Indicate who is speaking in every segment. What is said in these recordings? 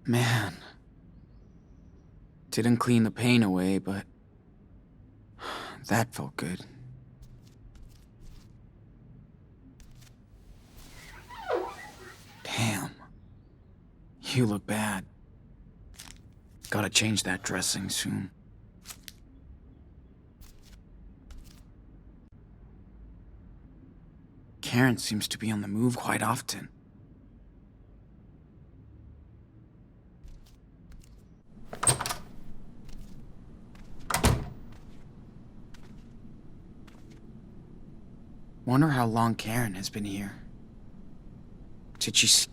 Speaker 1: Man. Didn't clean the pain away, but that felt good. Damn. You look bad. Gotta change that dressing soon. Karen seems to be on the move quite often. Wonder how long Karen has been here. Did she see?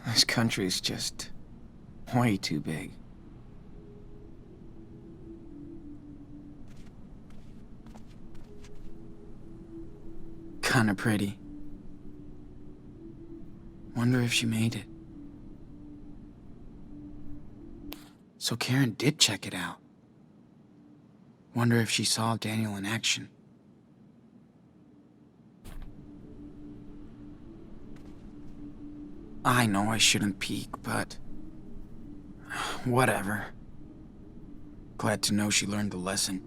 Speaker 1: This country's just way too big. Kinda pretty. Wonder if she made it. So Karen did check it out. Wonder if she saw Daniel in action. I know I shouldn't peek, but whatever. Glad to know she learned the lesson.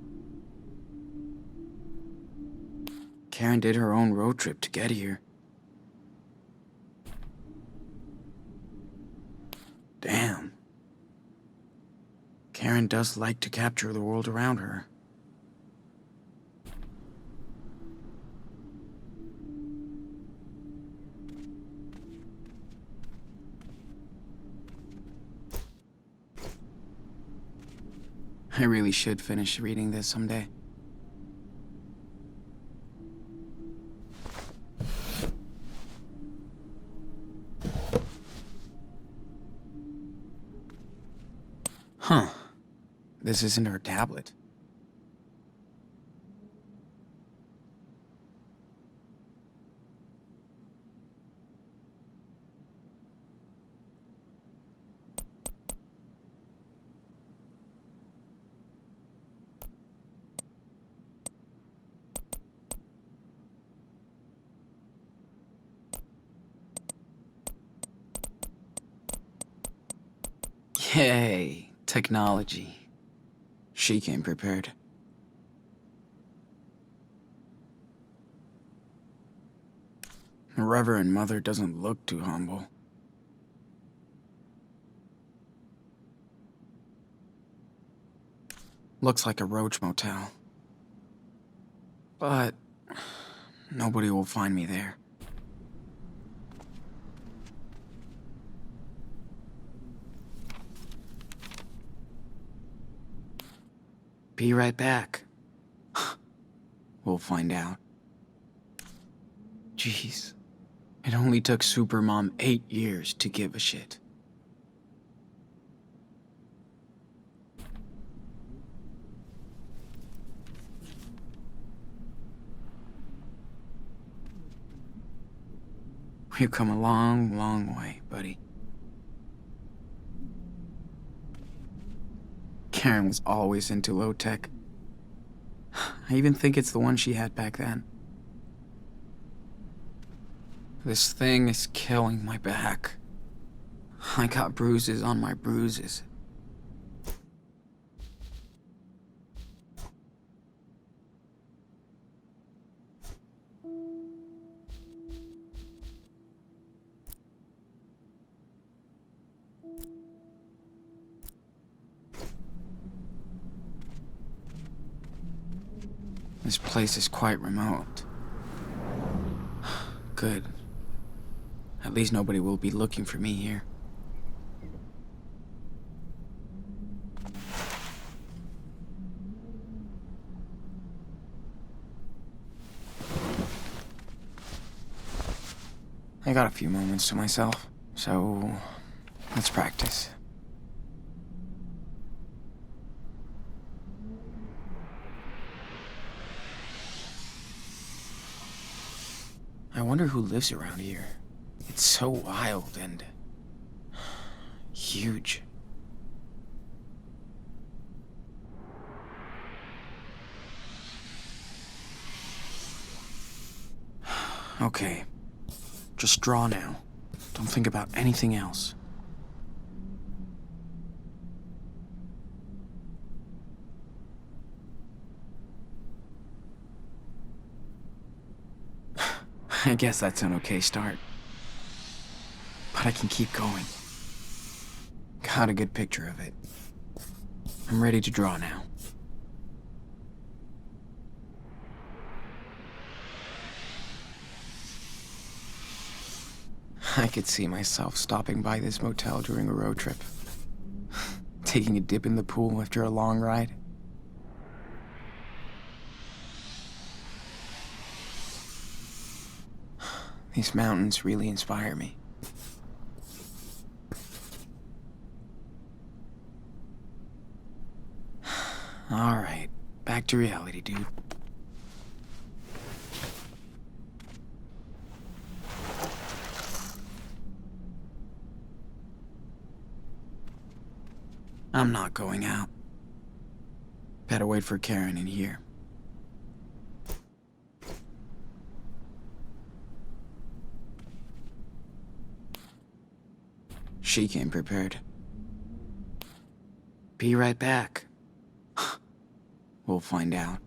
Speaker 1: Karen did her own road trip to get here. Damn. Karen does like to capture the world around her. I really should finish reading this someday. Huh. This isn't her tablet. Yay, technology. She came prepared. Reverend Mother doesn't look too humble. Looks like a roach motel. But nobody will find me there. Be right back. We'll find out. Jeez. It only took Supermom 8 years to give a shit. We've come a long, long way, buddy. Karen was always into low-tech. I even think it's the one she had back then. This thing is killing my back. I got bruises on my bruises. This place is quite remote. Good. At least nobody will be looking for me here. I got a few moments to myself, so let's practice. I wonder who lives around here. It's so wild and huge. Okay, just draw now. Don't think about anything else. I guess that's an okay start. But I can keep going. Got a good picture of it. I'm ready to draw now. I could see myself stopping by this motel during a road trip. Taking a dip in the pool after a long ride. These mountains really inspire me. All right, back to reality, dude. I'm not going out. Better wait for Karen in here. She came prepared. Be right back. We'll find out.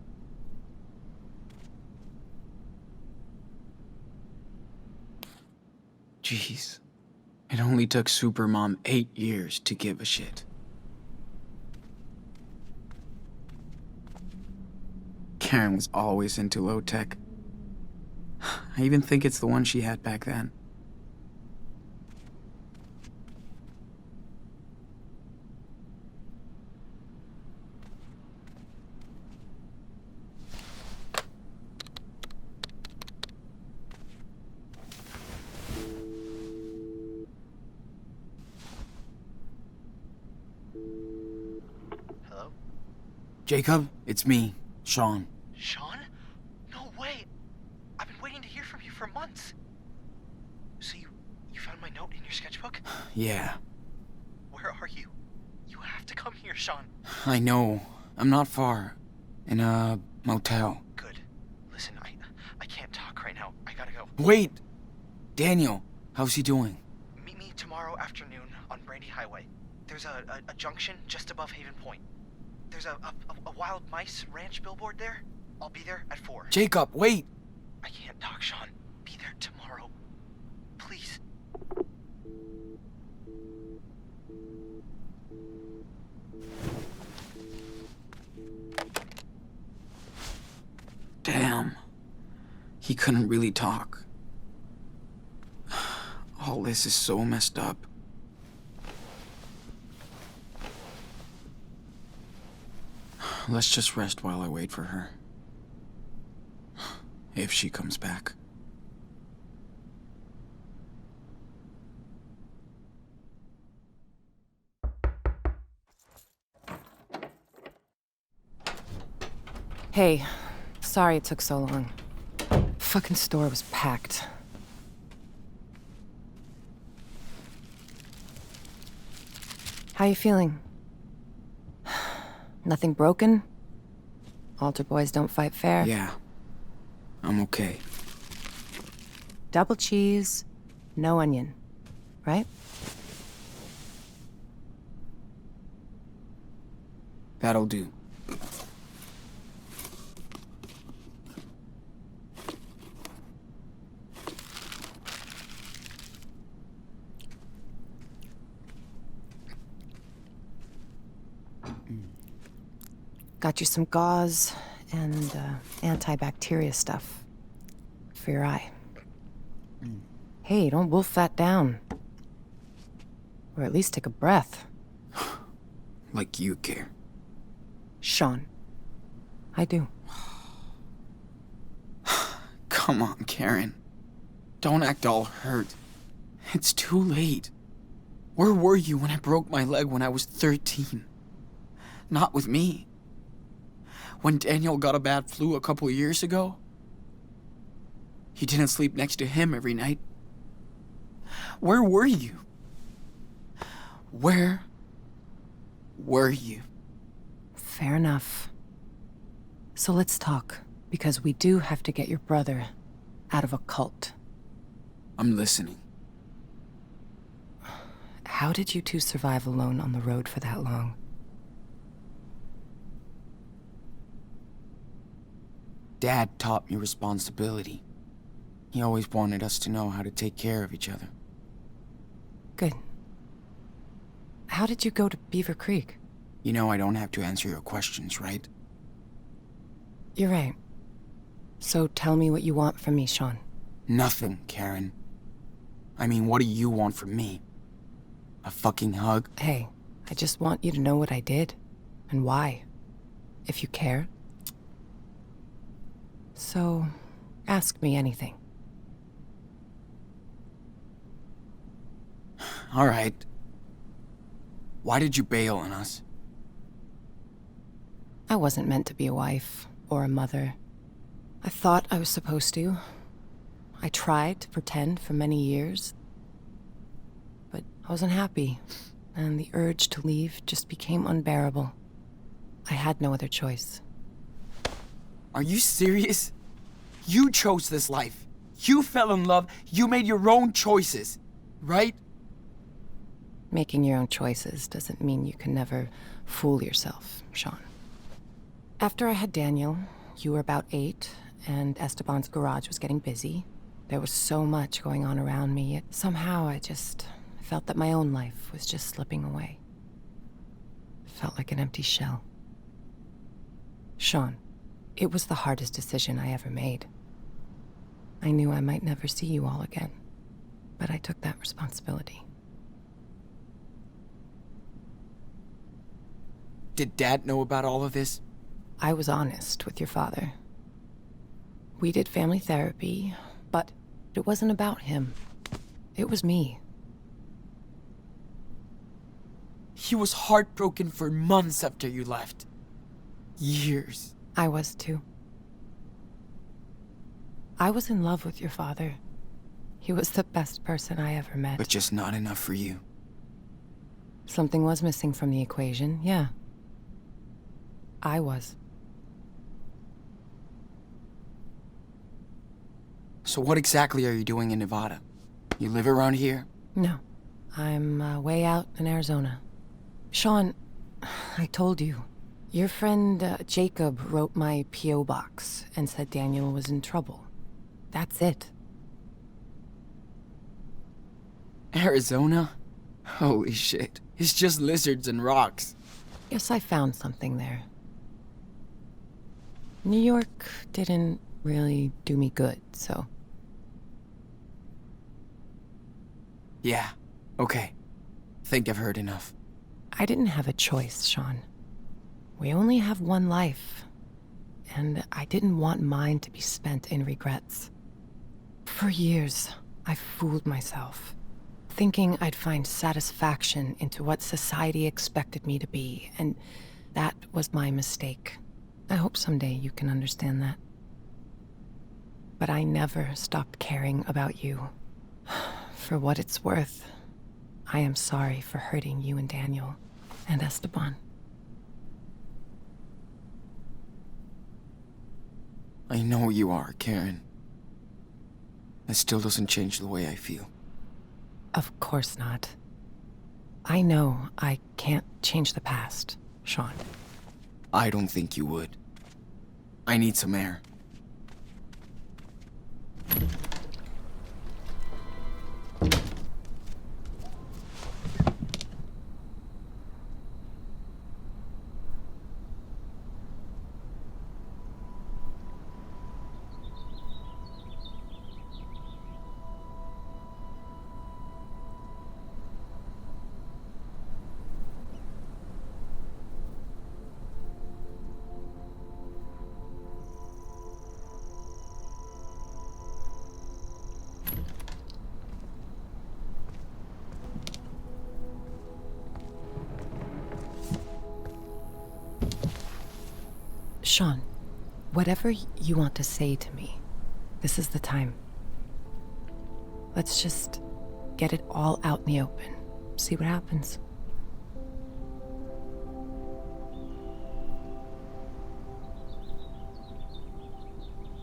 Speaker 1: Jeez. It only took Supermom 8 years to give a shit. Karen was always into low tech. I even think it's the one she had back then.
Speaker 2: Hello?
Speaker 1: Jacob, it's me, Sean.
Speaker 2: Sean? No way! I've been waiting to hear from you for months. So you found my note in your sketchbook?
Speaker 1: Yeah,
Speaker 2: Where are you? You have to come here, Sean.
Speaker 1: I know. I'm not far. In a motel.
Speaker 2: Good. Listen, I can't talk right now. I gotta go.
Speaker 1: Wait! Daniel, how's he doing?
Speaker 2: Meet me tomorrow afternoon on Brandy Highway. There's a junction just above Haven Point. There's a wild mice ranch billboard there. I'll be there at 4.
Speaker 1: Jacob, wait!
Speaker 2: I can't talk, Sean. Be there tomorrow. Please.
Speaker 1: Damn. He couldn't really talk. All this is so messed up. Let's just rest while I wait for her. If she comes back.
Speaker 3: Hey, sorry it took so long. Fucking store was packed. How you feeling? Nothing broken? Altar boys don't fight fair?
Speaker 1: Yeah. I'm okay.
Speaker 3: Double cheese, no onion, right?
Speaker 1: That'll do.
Speaker 3: Got you some gauze and antibacteria stuff for your eye. Hey, don't wolf that down. Or at least take a breath.
Speaker 1: Like you care.
Speaker 3: Sean, I do.
Speaker 1: Come on, Karen. Don't act all hurt. It's too late. Where were you when I broke my leg when I was 13? Not with me. When Daniel got a bad flu a couple years ago? You didn't sleep next to him every night. Where were you? Where were you?
Speaker 3: Fair enough. So let's talk, because we do have to get your brother out of a cult.
Speaker 1: I'm listening.
Speaker 3: How did you two survive alone on the road for that long?
Speaker 1: Dad taught me responsibility. He always wanted us to know how to take care of each other.
Speaker 3: Good. How did you go to Beaver Creek?
Speaker 1: You know I don't have to answer your questions, right?
Speaker 3: You're right. So tell me what you want from me, Sean.
Speaker 1: Nothing, Karen. I mean, what do you want from me? A fucking hug?
Speaker 3: Hey, I just want you to know what I did. And why. If you care. So, ask me anything.
Speaker 1: All right. Why did you bail on us?
Speaker 3: I wasn't meant to be a wife or a mother. I thought I was supposed to. I tried to pretend for many years. But I wasn't happy, and the urge to leave just became unbearable. I had no other choice.
Speaker 1: Are you serious? You chose this life. You fell in love. You made your own choices, right?
Speaker 3: Making your own choices doesn't mean you can never fool yourself, Sean. After I had Daniel, you were about 8, and Esteban's garage was getting busy. There was so much going on around me, yet somehow I just felt that my own life was just slipping away. It felt like an empty shell. Sean, it was the hardest decision I ever made. I knew I might never see you all again, but I took that responsibility.
Speaker 1: Did Dad know about all of this?
Speaker 3: I was honest with your father. We did family therapy, but it wasn't about him. It was me.
Speaker 1: He was heartbroken for months after you left. Years.
Speaker 3: I was too. I was in love with your father. He was the best person I ever met.
Speaker 1: But just not enough for you.
Speaker 3: Something was missing from the equation, yeah. I was.
Speaker 1: So what exactly are you doing in Nevada? You live around here?
Speaker 3: No. I'm way out in Arizona. Sean, I told you. Your friend Jacob wrote my P.O. box and said Daniel was in trouble. That's it.
Speaker 1: Arizona? Holy shit. It's just lizards and rocks.
Speaker 3: Yes, I found something there. New York didn't really do me good, so...
Speaker 1: Yeah, okay. Think I've heard enough.
Speaker 3: I didn't have a choice, Sean. We only have one life, and I didn't want mine to be spent in regrets. For years, I fooled myself, thinking I'd find satisfaction into what society expected me to be, and that was my mistake. I hope someday you can understand that. But I never stopped caring about you. For what it's worth, I am sorry for hurting you and Daniel and Esteban.
Speaker 1: I know you are, Karen. It still doesn't change the way I feel.
Speaker 3: Of course not. I know I can't change the past, Sean.
Speaker 1: I don't think you would. I need some air.
Speaker 3: Sean, whatever you want to say to me, this is the time. Let's just get it all out in the open. See what happens.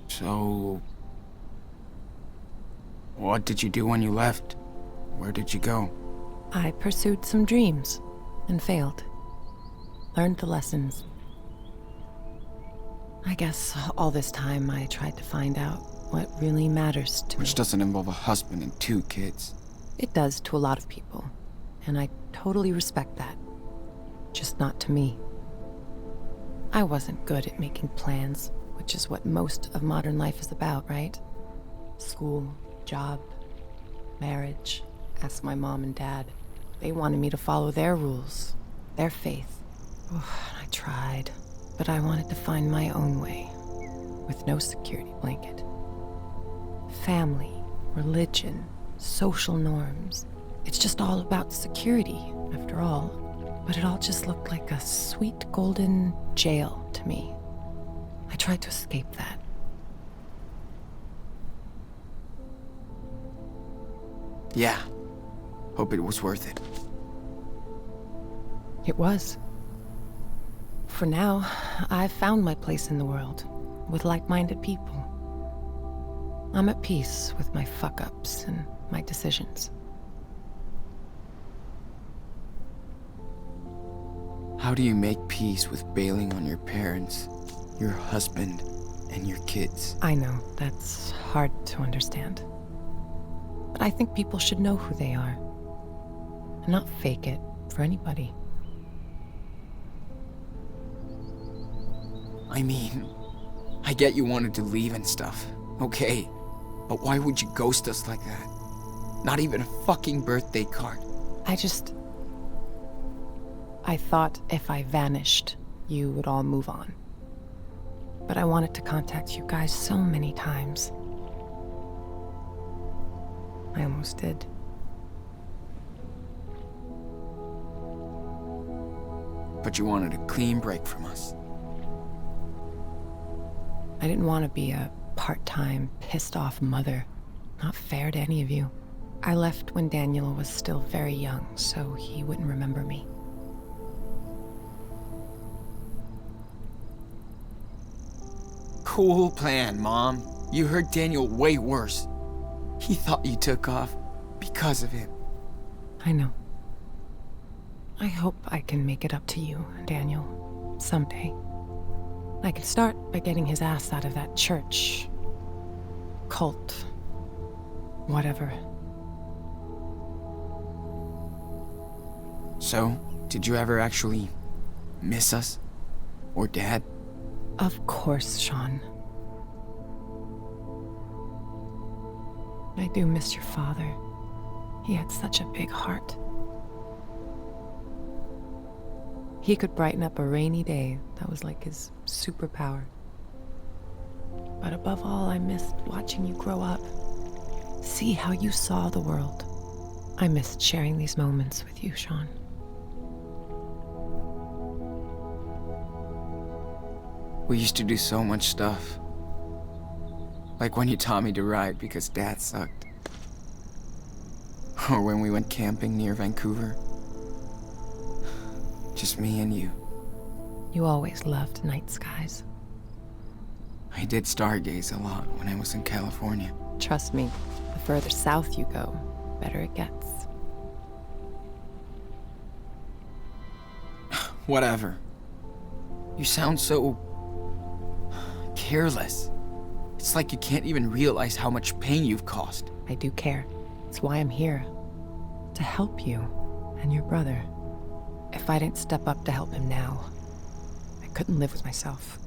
Speaker 1: So... what did you do when you left? Where did you go?
Speaker 3: I pursued some dreams and failed. Learned the lessons. I guess all this time I tried to find out what really matters to me.
Speaker 1: Which doesn't involve a husband and 2 kids.
Speaker 3: It does to a lot of people, and I totally respect that. Just not to me. I wasn't good at making plans, which is what most of modern life is about, right? School, job, marriage. Ask my mom and dad. They wanted me to follow their rules, their faith. I tried, but I wanted to find my own way, with no security blanket. Family, religion, social norms. It's just all about security, after all. But it all just looked like a sweet golden jail to me. I tried to escape that.
Speaker 1: Yeah. Hope it was worth it.
Speaker 3: It was. For now, I've found my place in the world, with like-minded people. I'm at peace with my fuck-ups and my decisions.
Speaker 1: How do you make peace with bailing on your parents, your husband, and your kids?
Speaker 3: I know, that's hard to understand. But I think people should know who they are, and not fake it for anybody.
Speaker 1: I mean, I get you wanted to leave and stuff, okay. But why would you ghost us like that? Not even a fucking birthday card.
Speaker 3: I thought if I vanished, you would all move on. But I wanted to contact you guys so many times. I almost did.
Speaker 1: But you wanted a clean break from us.
Speaker 3: I didn't want to be a part-time, pissed-off mother. Not fair to any of you. I left when Daniel was still very young, so he wouldn't remember me.
Speaker 1: Cool plan, Mom. You hurt Daniel way worse. He thought you took off because of him.
Speaker 3: I know. I hope I can make it up to you, Daniel, someday. I could start by getting his ass out of that church, cult, whatever.
Speaker 1: So, did you ever actually miss us? Or Dad?
Speaker 3: Of course, Sean. I do miss your father. He had such a big heart. He could brighten up a rainy day. That was like his superpower. But above all, I missed watching you grow up. See how you saw the world. I missed sharing these moments with you, Sean.
Speaker 1: We used to do so much stuff. Like when you taught me to ride because Dad sucked. Or when we went camping near Vancouver. Just me and you.
Speaker 3: You always loved night skies.
Speaker 1: I did stargaze a lot when I was in California.
Speaker 3: Trust me, the further south you go, better it gets.
Speaker 1: Whatever. You sound so careless. It's like you can't even realize how much pain you've caused.
Speaker 3: I do care. It's why I'm here. To help you and your brother. If I didn't step up to help him now, I couldn't live with myself.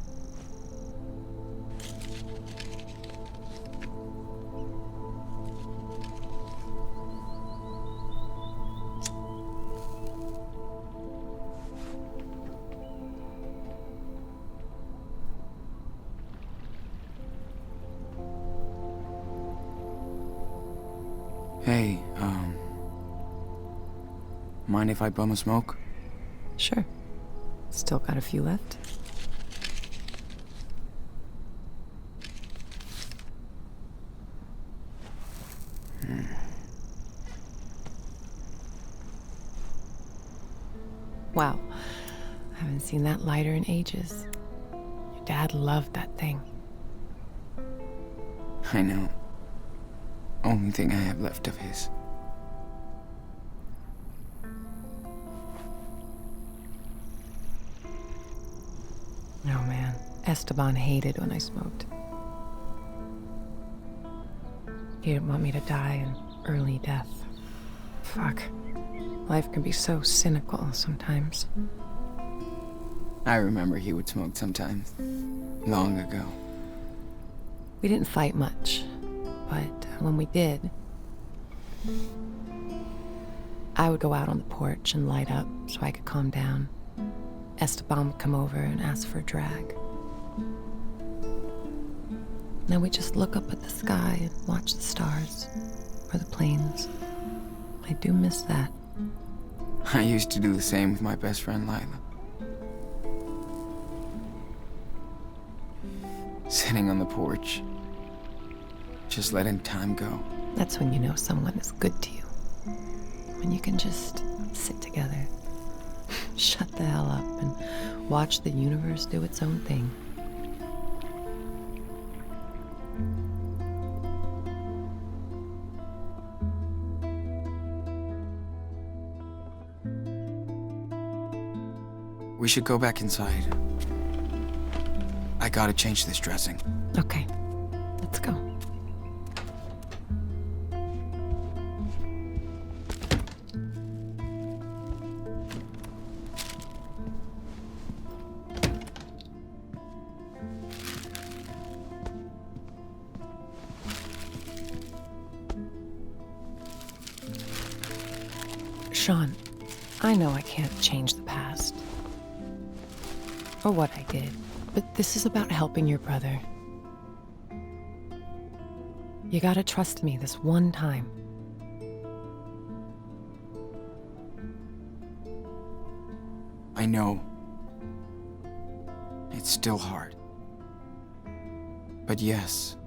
Speaker 1: Hey, mind if I bum a smoke?
Speaker 3: Sure. Still got a few left. Wow. I haven't seen that lighter in ages. Your dad loved that thing.
Speaker 1: I know. Only thing I have left of his.
Speaker 3: Oh man, Esteban hated when I smoked. He didn't want me to die an early death. Fuck. Life can be so cynical sometimes.
Speaker 1: I remember he would smoke sometimes. Long ago.
Speaker 3: We didn't fight much, but when we did, I would go out on the porch and light up so I could calm down. Esteban would come over and ask for a drag. Then we'd just look up at the sky and watch the stars or the planes. I do miss that.
Speaker 1: I used to do the same with my best friend Lila. Sitting on the porch, just letting time go.
Speaker 3: That's when you know someone is good to you. When you can just sit together, shut the hell up, and watch the universe do its own thing.
Speaker 1: We should go back inside. I gotta change this dressing.
Speaker 3: Okay, let's go. Sean, I know I can't change the past. Or what I did. But this is about helping your brother. You gotta trust me this one time.
Speaker 1: I know. It's still hard. But yes,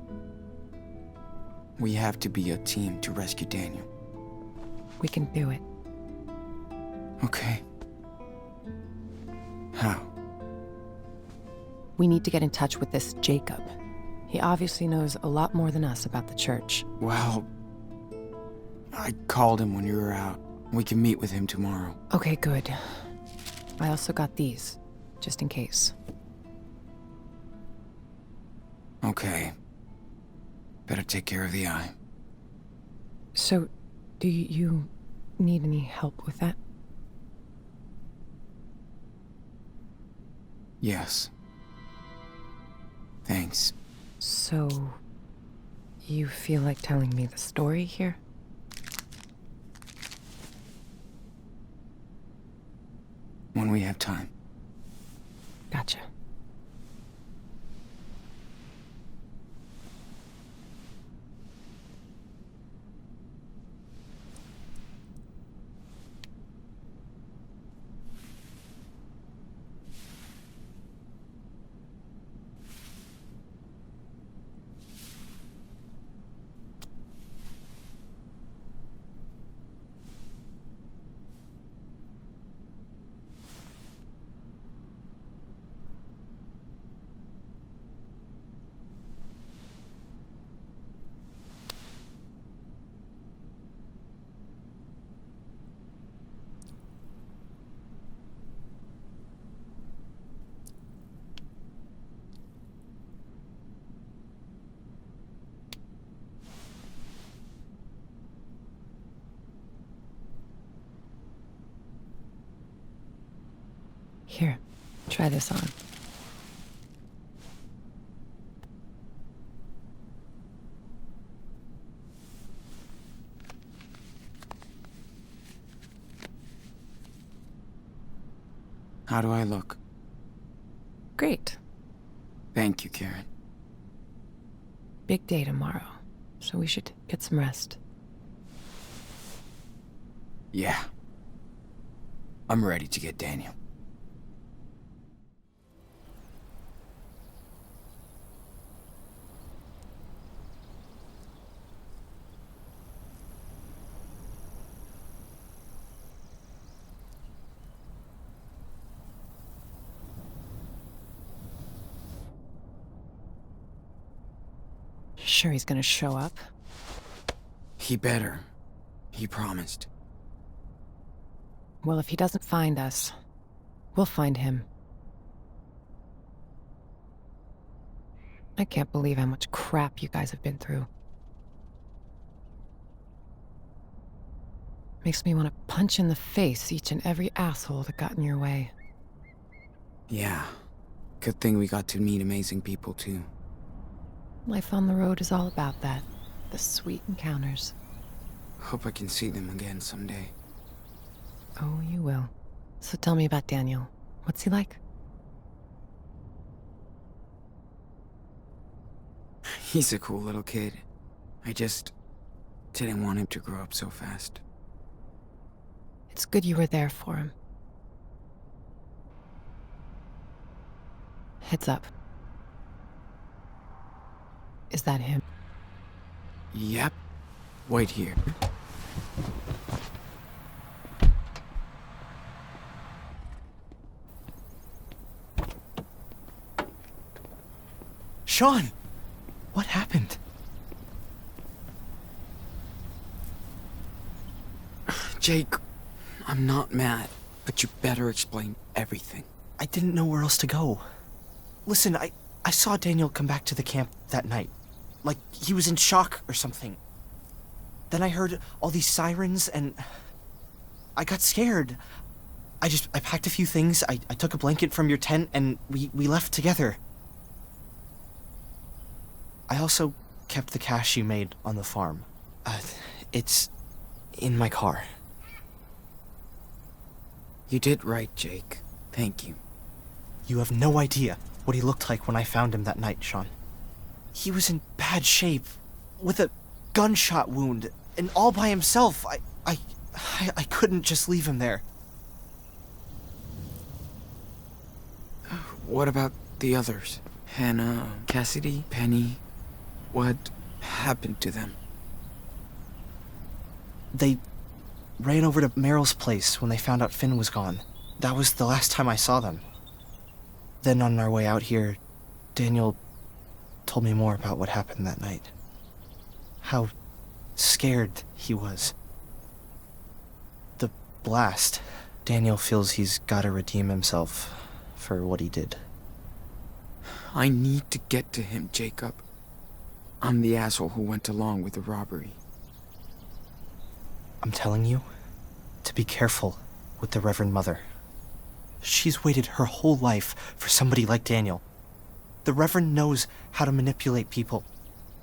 Speaker 1: we have to be a team to rescue Daniel.
Speaker 3: We can do it.
Speaker 1: Okay. How?
Speaker 3: We need to get in touch with this Jacob. He obviously knows a lot more than us about the church.
Speaker 1: Well, I called him when you were out. We can meet with him tomorrow.
Speaker 3: Okay, good. I also got these, just in case.
Speaker 1: Okay. Better take care of the eye.
Speaker 3: So, do you need any help with that?
Speaker 1: Yes. Thanks.
Speaker 3: So, you feel like telling me the story here?
Speaker 1: When we have time.
Speaker 3: Gotcha. Here, try this on.
Speaker 1: How do I look?
Speaker 3: Great.
Speaker 1: Thank you, Karen.
Speaker 3: Big day tomorrow, so we should get some rest.
Speaker 1: Yeah. I'm ready to get Daniel.
Speaker 3: Sure he's gonna show up?
Speaker 1: He better. He promised.
Speaker 3: Well, if he doesn't find us, we'll find him. I can't believe how much crap you guys have been through. Makes me want to punch in the face each and every asshole that got in your way.
Speaker 1: Yeah. Good thing we got to meet amazing people, too.
Speaker 3: Life on the road is all about that. The sweet encounters.
Speaker 1: Hope I can see them again someday.
Speaker 3: Oh, you will. So tell me about Daniel. What's he like?
Speaker 1: He's a cool little kid. I just didn't want him to grow up so fast.
Speaker 3: It's good you were there for him. Heads up. Is that him?
Speaker 1: Yep. Wait here.
Speaker 2: Sean! What happened?
Speaker 1: Jake, I'm not mad, but you better explain everything.
Speaker 2: I didn't know where else to go. Listen, I saw Daniel come back to the camp that night. Like he was in shock or something. Then I heard all these sirens and I got scared. I packed a few things, I took a blanket from your tent and we left together. I also kept the cash you made on the farm. It's in my car.
Speaker 1: You did right, Jake. Thank you.
Speaker 2: You have no idea what he looked like when I found him that night, Sean. He was in bad shape, with a gunshot wound, and all by himself. I couldn't just leave him there.
Speaker 1: What about the others? Hannah, Cassidy, Penny? What happened to them?
Speaker 2: They ran over to Meryl's place when they found out Finn was gone. That was the last time I saw them. Then on our way out here, Daniel told me more about what happened that night. How scared he was. The blast. Daniel feels he's gotta redeem himself for what he did.
Speaker 1: I need to get to him, Jacob. I'm the asshole who went along with the robbery.
Speaker 2: I'm telling you to be careful with the Reverend Mother. She's waited her whole life for somebody like Daniel. The Reverend knows how to manipulate people.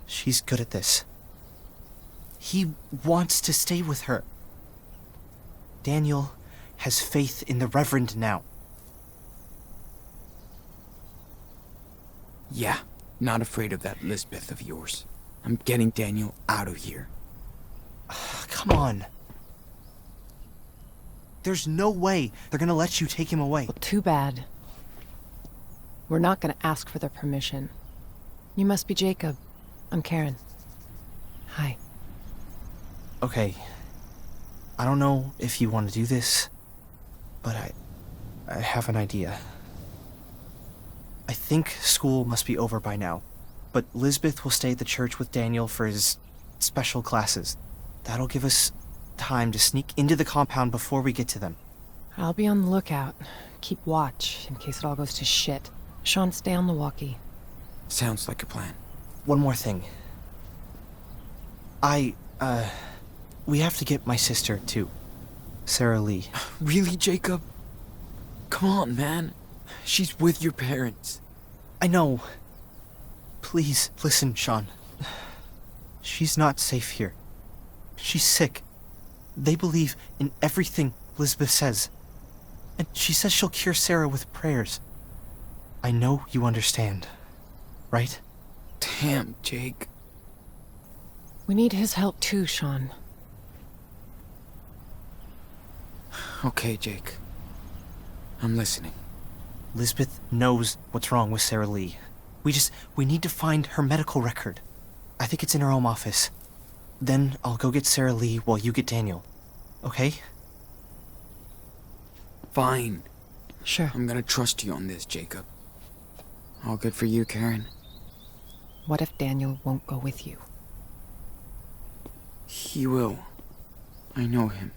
Speaker 2: She's good at this. He wants to stay with her. Daniel has faith in the Reverend now.
Speaker 1: Yeah, not afraid of that Lisbeth of yours. I'm getting Daniel out of here.
Speaker 2: Come on. There's no way they're gonna let you take him away.
Speaker 3: Well, too bad. We're not gonna ask for their permission. You must be Jacob. I'm Karen. Hi.
Speaker 2: Okay. I don't know if you want to do this, but I have an idea. I think school must be over by now, but Lisbeth will stay at the church with Daniel for his special classes. That'll give us time to sneak into the compound before we get to them.
Speaker 3: I'll be on the lookout. Keep watch in case it all goes to shit. Sean, stay on the walkie.
Speaker 1: Sounds like a plan.
Speaker 2: One more thing. We have to get my sister, too. Sarah Lee.
Speaker 1: Really, Jacob? Come on, man. She's with your parents.
Speaker 2: I know. Please, listen, Sean. She's not safe here. She's sick. They believe in everything Lisbeth says. And she says she'll cure Sarah with prayers. I know you understand, right?
Speaker 1: Damn, Jake.
Speaker 3: We need his help too, Sean.
Speaker 1: Okay, Jake. I'm listening.
Speaker 2: Lisbeth knows what's wrong with Sarah Lee. We need to find her medical record. I think it's in her home office. Then I'll go get Sarah Lee while you get Daniel. Okay?
Speaker 1: Fine.
Speaker 3: Sure.
Speaker 1: I'm gonna trust you on this, Jacob. All good for you, Karen?
Speaker 3: What if Daniel won't go with you?
Speaker 1: He will. I know him.